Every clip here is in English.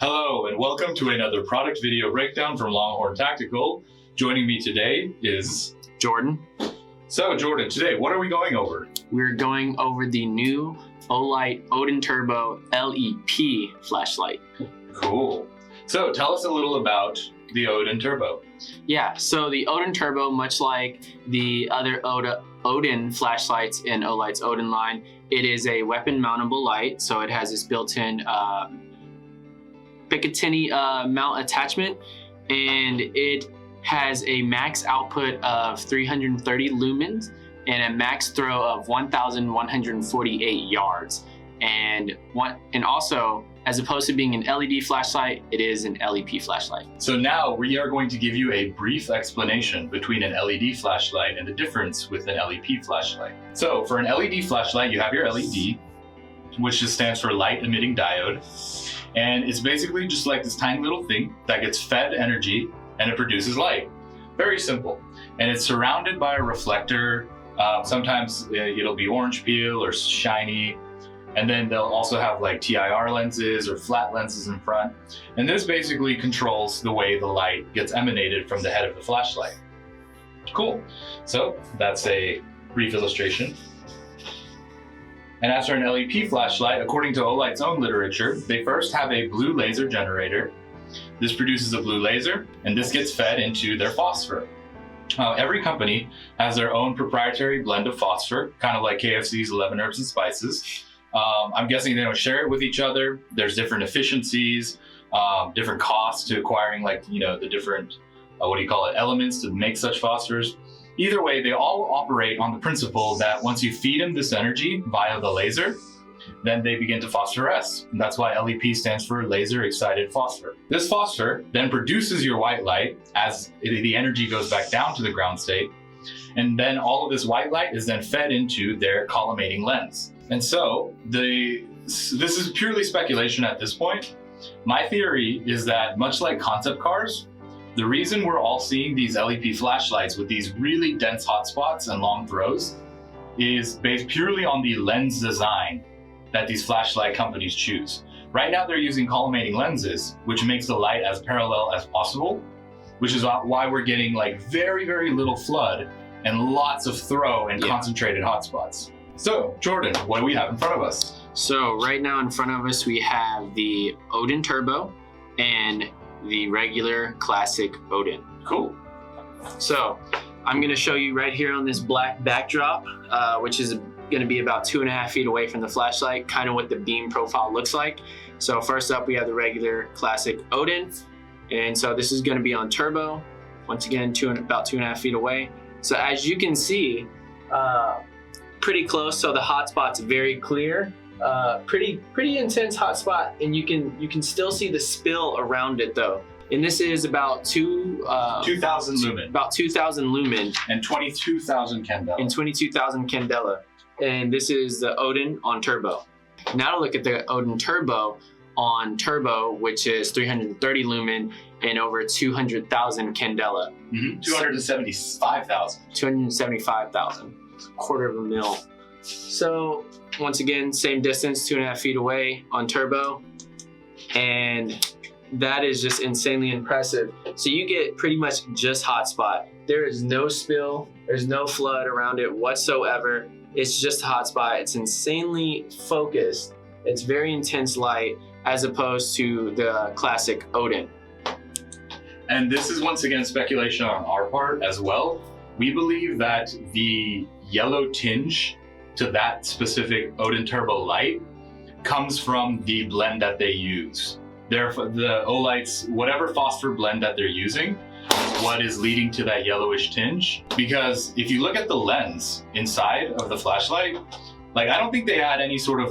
Hello and welcome to another product video breakdown from Longhorn Tactical. Joining me today is Jordan. So Jordan, today what are we going over? We're going over the new Olight Odin Turbo LEP flashlight. Cool. So tell us a little about the Odin Turbo. Yeah, so the Odin Turbo, much like the other Odin flashlights in Olight's Odin line, it is a weapon mountable light. So it has this built-in Picatinny mount attachment, and it has a max output of 330 lumens and a max throw of 1,148 yards. And also, as opposed to being an LED flashlight, it is an LEP flashlight. So now we are going to give you a brief explanation between an LED flashlight and the difference with an LEP flashlight. So for an LED flashlight, you have your LED, which just stands for light emitting diode. And it's basically just like this tiny little thing that gets fed energy and it produces light. Very simple. And it's surrounded by a reflector. Sometimes it'll be orange peel or shiny. And then they'll also have like TIR lenses or flat lenses in front. And this basically controls the way the light gets emanated from the head of the flashlight. Cool. So that's a brief illustration. And as for an LEP flashlight, according to Olight's own literature, they first have a blue laser generator. This produces a blue laser, and this gets fed into their phosphor. Every company has their own proprietary blend of phosphor, kind of like KFC's 11 herbs and spices. I'm guessing they don't share it with each other. There's different efficiencies, different costs to acquiring the different, elements to make such phosphors. Either way, they all operate on the principle that once you feed them this energy via the laser, then they begin to phosphoresce. And that's why LEP stands for laser excited phosphor. This phosphor then produces your white light as the energy goes back down to the ground state. And then all of this white light is then fed into their collimating lens. And so this is purely speculation at this point. My theory is that much like concept cars, the reason we're all seeing these LEP flashlights with these really dense hotspots and long throws is based purely on the lens design that these flashlight companies choose. Right now they're using collimating lenses, which makes the light as parallel as possible, which is why we're getting like very, very little flood and lots of throw and concentrated hotspots. So Jordan, what do we have in front of us? So right now in front of us, we have the Odin Turbo and the regular classic Odin. Cool. So I'm gonna show you right here on this black backdrop, which is gonna be about 2.5 feet away from the flashlight, kind of what the beam profile looks like. So first up, we have the regular classic Odin. And so this is gonna be on turbo. Once again, about 2.5 feet away. So as you can see, pretty close. So the hotspot's very clear. Pretty intense hotspot, and you can still see the spill around it though. And this is about 2,000 lumen. About 2,000 lumen. And 22,000 candela. And 22,000 candela. And this is the Odin on turbo. Now to look at the Odin Turbo on turbo, which is 330 lumen and over 200,000 candela. 275,000. 275,000. Quarter of a mil. So once again, same distance, 2.5 feet away on turbo. And that is just insanely impressive. So you get pretty much just hotspot. There is no spill, there's no flood around it whatsoever. It's just a hotspot. It's insanely focused. It's very intense light as opposed to the classic Odin. And this is once again speculation on our part as well. We believe that the yellow tinge to that specific Odin Turbo light comes from the blend that they use. The Olight's, whatever phosphor blend that they're using, is what is leading to that yellowish tinge. Because if you look at the lens inside of the flashlight, I don't think they add any sort of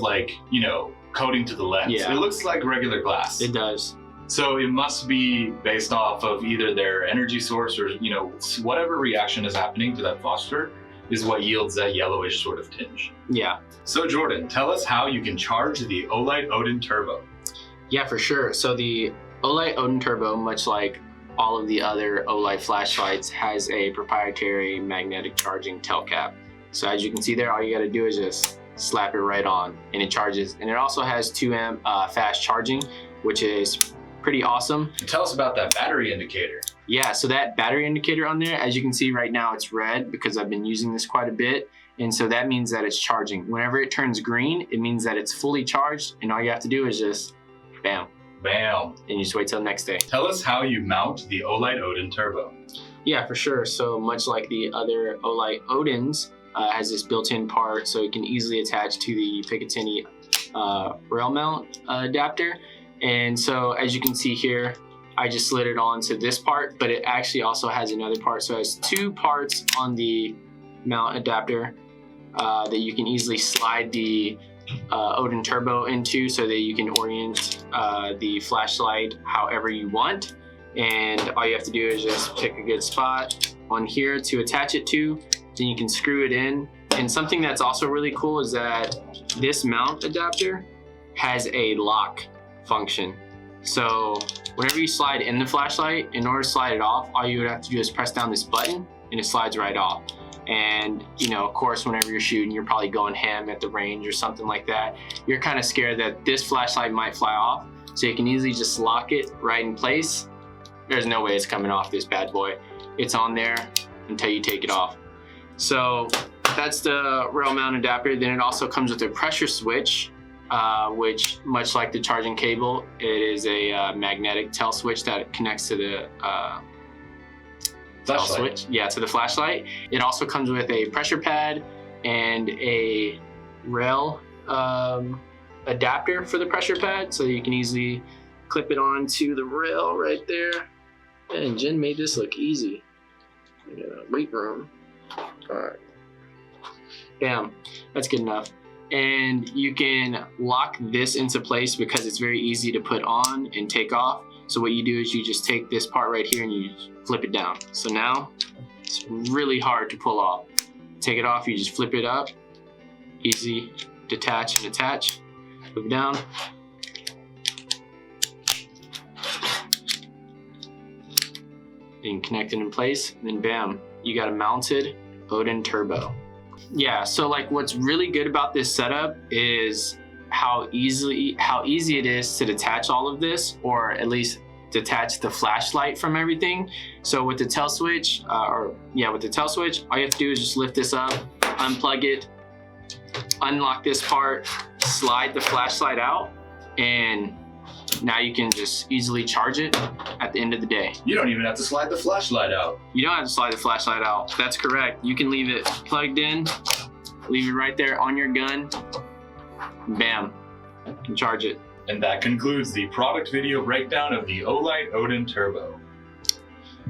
coating to the lens. Yeah. It looks like regular glass. It does. So it must be based off of either their energy source or, whatever reaction is happening to that phosphor is what yields that yellowish sort of tinge. Yeah. So Jordan, tell us how you can charge the Olight Odin Turbo. Yeah, for sure. So the Olight Odin Turbo, much like all of the other Olight flashlights, has a proprietary magnetic charging tail cap. So as you can see there, all you gotta do is just slap it right on and it charges. And it also has 2 amp fast charging, which is pretty awesome. Tell us about that battery indicator. Yeah, so that battery indicator on there, as you can see right now, it's red because I've been using this quite a bit. And so that means that it's charging. Whenever it turns green, it means that it's fully charged. And all you have to do is just bam. Bam. And you just wait till the next day. Tell us how you mount the Olight Odin Turbo. Yeah, for sure. So much like the other Olight Odins, has this built-in part so it can easily attach to the Picatinny rail mount adapter. And so as you can see here, I just slid it onto this part, but it actually also has another part. So it has two parts on the mount adapter that you can easily slide the Odin Turbo into so that you can orient the flashlight however you want. And all you have to do is just pick a good spot on here to attach it to, then you can screw it in. And something that's also really cool is that this mount adapter has a lock function. So whenever you slide in the flashlight, in order to slide it off, all you would have to do is press down this button and it slides right off. And you know, of course, whenever you're shooting, you're probably going ham at the range or something like that. You're kind of scared that this flashlight might fly off. So you can easily just lock it right in place. There's no way it's coming off this bad boy. It's on there until you take it off. So that's the rail mount adapter. Then it also comes with a pressure switch, which much like the charging cable, it is a magnetic tail switch that connects to the tail switch. Yeah, to the flashlight. It also comes with a pressure pad and a rail adapter for the pressure pad, so you can easily clip it onto the rail right there. And Jen made this look easy. Weight room. All right. Bam, that's good enough. And you can lock this into place because it's very easy to put on and take off. So what you do is you just take this part right here and you flip it down. So now it's really hard to pull off. Take it off, you just flip it up. Easy, detach and attach. Flip it down. And connect it in place, and then bam, you got a mounted Odin Turbo. Yeah, so like what's really good about this setup is how easy it is to detach all of this, or at least detach the flashlight from everything. So with the tail switch, with the tail switch, all you have to do is just lift this up, unplug it, unlock this part, slide the flashlight out, and now you can just easily charge it at the end of the day. You don't even have to slide the flashlight out. You don't have to slide the flashlight out. That's correct. You can leave it plugged in, leave it right there on your gun. Bam, you can charge it. And that concludes the product video breakdown of the Olight Odin Turbo.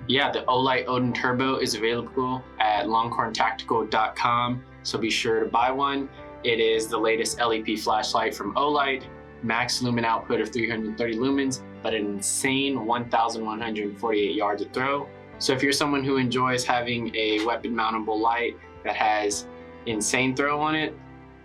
Yeah, the Olight Odin Turbo is available at longhorntactical.com, so be sure to buy one. It is the latest LEP flashlight from Olight. Max lumen output of 330 lumens, but an insane 1,148 yards of throw. So if you're someone who enjoys having a weapon mountable light that has insane throw on it,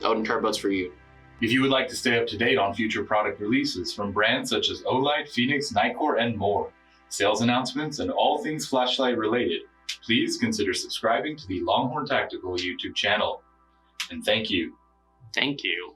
Odin Turbo's for you. If you would like to stay up to date on future product releases from brands such as Olight, Phoenix, Nightcore, and more, sales announcements, and all things flashlight related, please consider subscribing to the Longhorn Tactical YouTube channel. And thank you. Thank you.